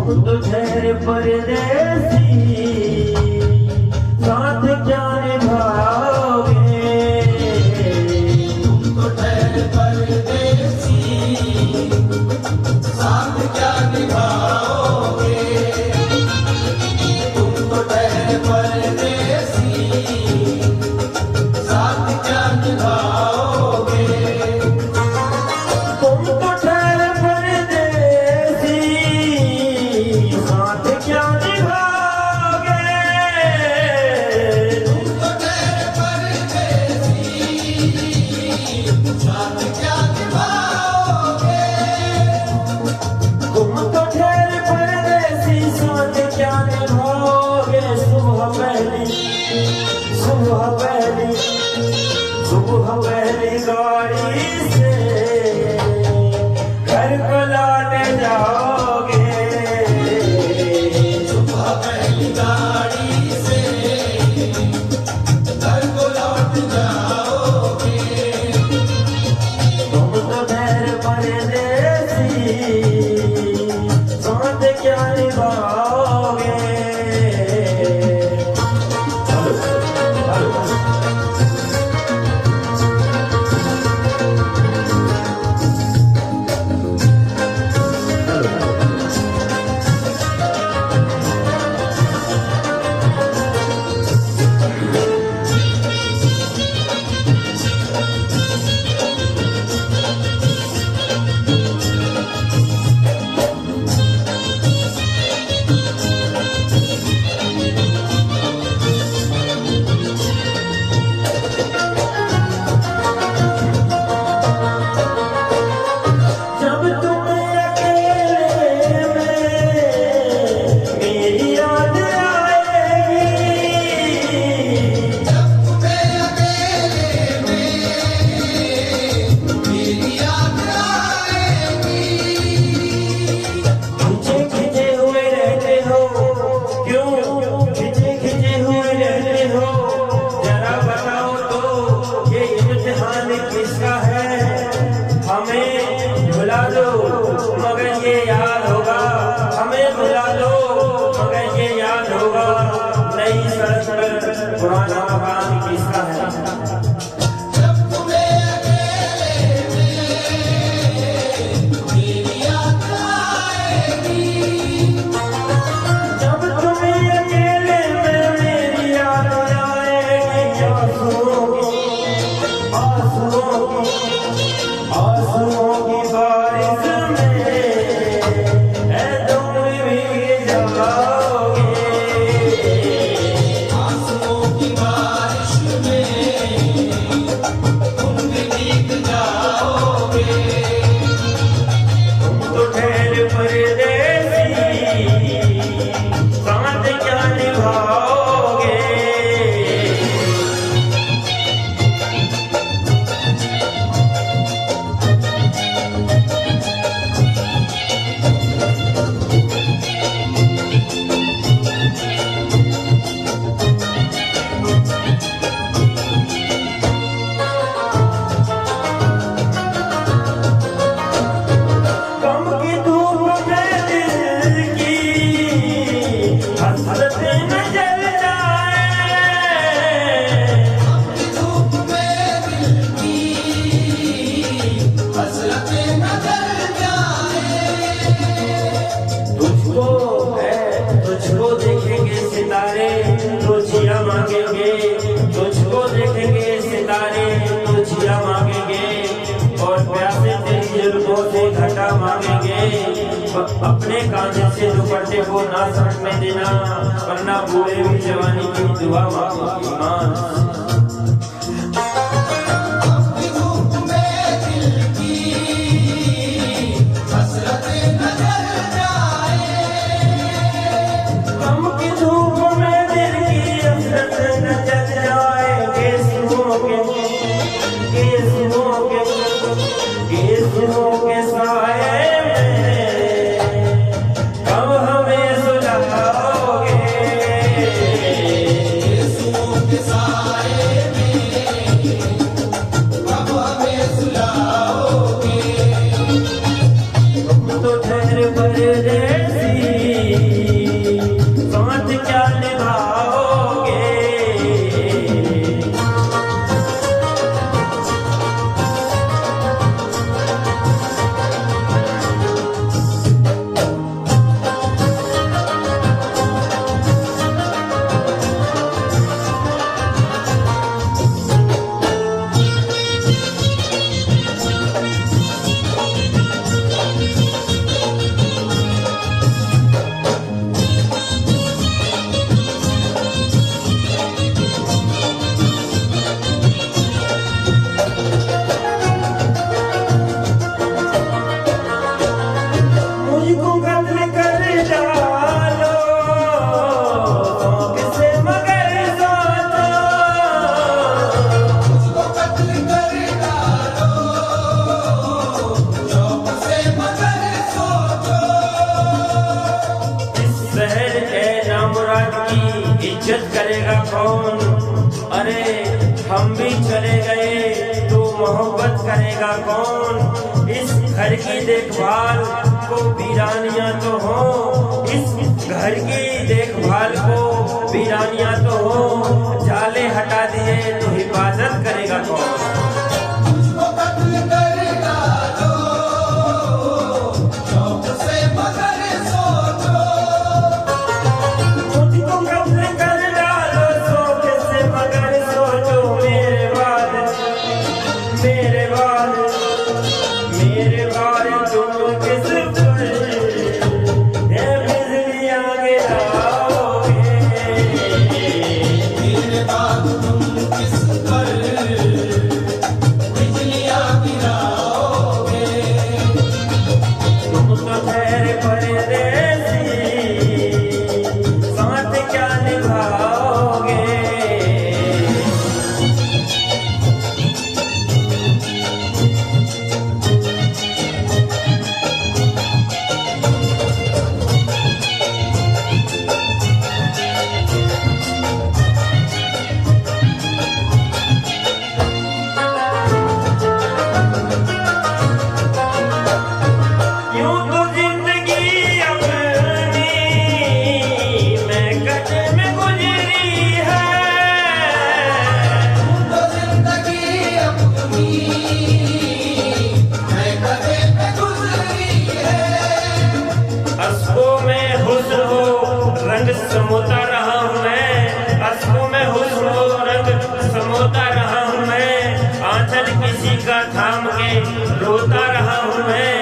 तुम तो ठहरे परदेसी, साथ क्या निभाओगे। तुम तो ठहरे परदेसी, साथ क्या निभाओगे। तुम तो ठहरे परदेसी, साथ क्या निभाओगे। तुम तो ठहरे परदेसी, साथ क्या निभाओगे। तुम तो ठहरे परदेसी, साथ क्या निभाओगे। तुम तो ठहरे परदेसी, साथ क्या निभाओगे। सुबह पहली गाड़ी से घर को लौट जाओगे। सुबह पहली गाड़ी से घर को लौट जाओगे। तुम तो ठहरे परदेसी, साथ क्या निभाओगे। किसका है हमें भुला दो मगर ये याद होगा। हमें भुला दो मगर ये याद होगा। नई सड़क पर पुराना मकान किसका है। जब तुम्हें अकेले में मेरी याद आएगी। जब तुम्हें अकेले में मेरी याद आएगी। आंसुओं की बारिश में तुम भीग जाओगे। आंसुओं की बारिश में तुम भी भीग जाओगे। तुम तो ठहरे परदेसी, साथ क्या निभाओगे। तुझको देखेंगे सितारे तो जिया मांगेंगे। तुझको देखेंगे सितारे तो जिया मांगेंगे। और प्यासे तेरी जुल्फों से घटा मांगेंगे। अपने कांधे से दुपट्टे को ना सटने देना वरना बूढ़े भी जवानी की दुआ मांगेंगे। के साए में कब हमें सुलाओगे। के साए में कब हमें सुलाओगे। तुम तो ठहर परदेसी, करेगा कौन? इस घर की देखभाल को वीरानियां तो हो, इस घर की देखभाल को वीरानियां तो हो, जाले हटा दिए तो हिफाजत करेगा कौन? मुझको कत्ल करेगा जो शौक से मगर सोचो, मुझको कत्ल कर डालो शौक से मगर सोचो, मेरे बाल तुम किस पर बिजलियां गिराओगे? मेरे बाद तुम किस पर बिजलियां गिराओगे? तुम तो ठहरे परदेसी, साथ क्या निभाओगे? यूं तो जिंदगी अपनी मैं कटे में गुजरी है, तो जिंदगी अपनी मैं कदे पे गुजरी है। अश्कों में हुस्न हो रंग समोता रहा हूँ मैं, अश्कों में हुस्न हो रंग समोता रहा हूँ मैं, आंचल किसी का थाम के रोता रहा हूँ मैं।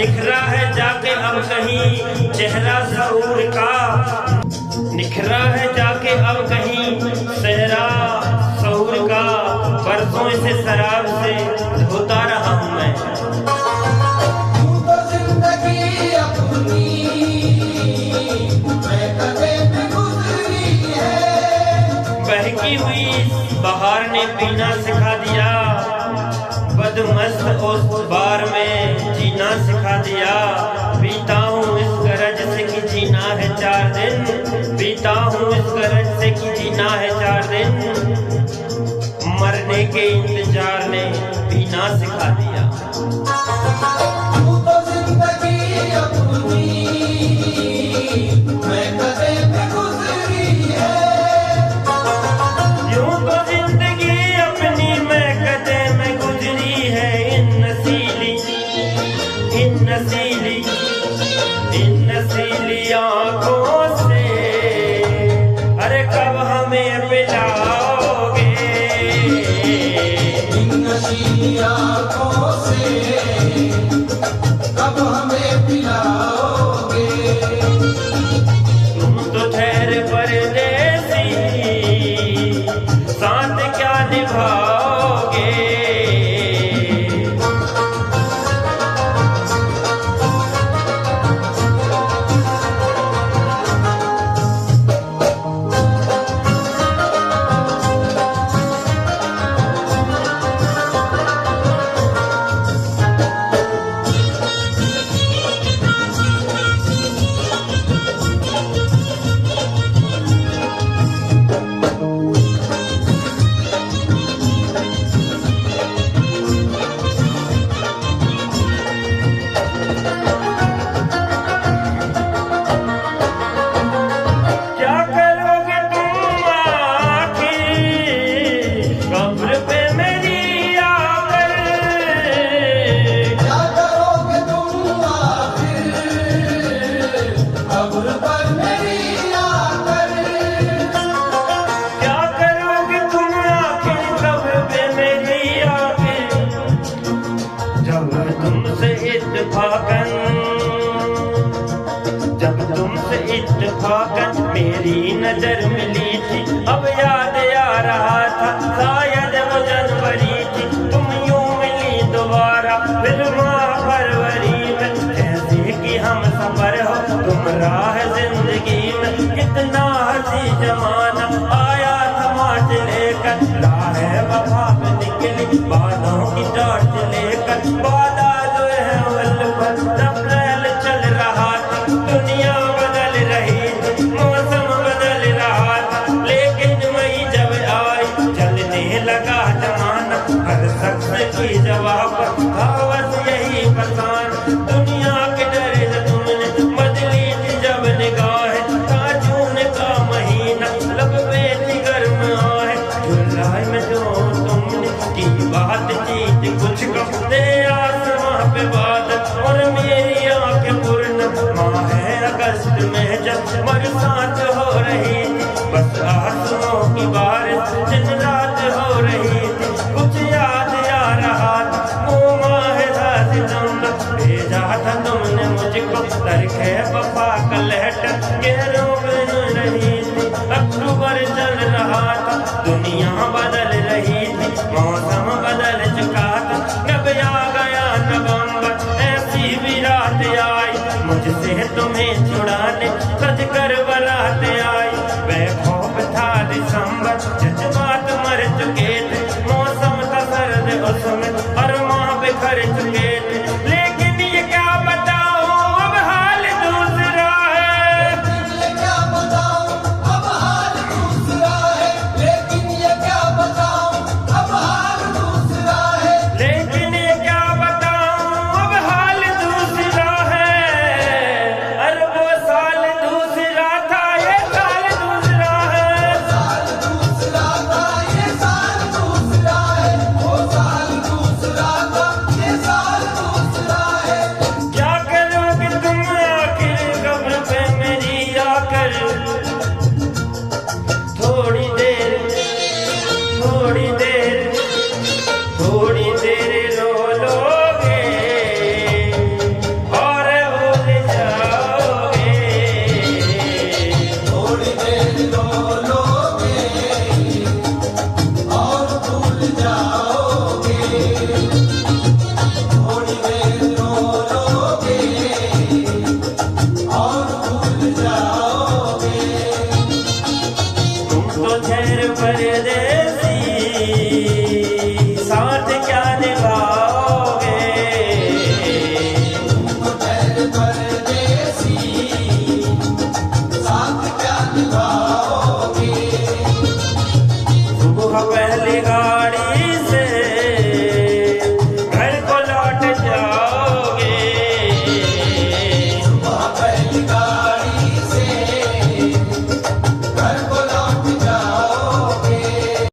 निखरा है जाके अब कहीं चेहरा शऊर का, निखरा है जाके अब कहीं चेहरा शऊर का, बरसों से शराब से धोता रहा हूँ मैं। तो जिंदगी अपनी मैं कदे पे गुजरी है। बहकी हुई बहार ने पीना सिखा दिया, बदमस्त उस बार में जीना सिखा दिया। पीता हूँ इस गरज से कि जीना है 4 दिन, पीता हूँ इस गरज से कि जीना है 4 दिन, मरने के इंतजार ने पीना सिखा दिया। तो जिंदगी अपनी मैं कदे पे गुजरी है। यूं तो जिंदगी अपनी मैं कदे में गुजरी है, इन नसीली आंखों से, अरे कब हमें पिलाओगे? इन नशीली आंखों से कब हमें पिलाओगे? तुम तो ठहरे परदेसी, साथ क्या निभाओगे? इत्तेफाकन मेरी नजर मिली थी, अब याद आ रहा था शायद वो जनवरी थी, तुम यूं मिली दोबारा फिर माह फरवरी में, जैसे कि हम सफर हो तुम राह जिंदगी में, कितना हंसी जमाना आया था मार्च लेकर, राह वफा में निकली बादों की टॉर्च लेकर, बादा जो है वल्लभ अप्रैल चल रहा था, दुनिया बदल रही थी, मौसम बदल रहा था, माह अगस्त में जब बरसात हो रही थी, बस आंसुओं की बारिश दिन रात हो रही थी। कुछ याद आ रहा था वो माह था सितंबर, भेजा था तुमने मुझको तरखे वफा का लेटर के रोक रही थी। अक्टूबर चल रहा था, दुनिया बदल रही थी, मौसम बदल चुका था, कब आ गया नवंबर। ऐसी भी रात आई मुझसे तुम्हें छुड़ाने, सज कर बारात आई। बेखौफ था दिसंबर, जज्बात मर चुके थे, मौसम था सर्द उसमें और माह बिखर चुके थे। लेकिन ये क्या बताऊं अब हाल दूसरा है, ये क्या बताऊं अब हाल दूसरा है, लेकिन ये क्या बताऊं अब हाल दूसरा है। लेकिन ये क्या बताऊं अब हाल दूसरा है। अरे वो साल दूसरा था, ये साल दूसरा है। साल दूसरा था, ये साल दूसरा है, वो साल दूसरा था, ये साल दूसरा है। क्या करोगे तुम आखिर कब्र पे मेरी आकर, थोड़ी देर थोड़ी देर थोड़ी देर रो लोगे और भूल जाओगे। थोड़ी देर रो लोगे और भूल जाओगे। थोड़ी देर रो लोगे और भूल जाओगे। तुम तो ठहर परदेसी, साथ क्या निभाओगे। तुम तो ठहर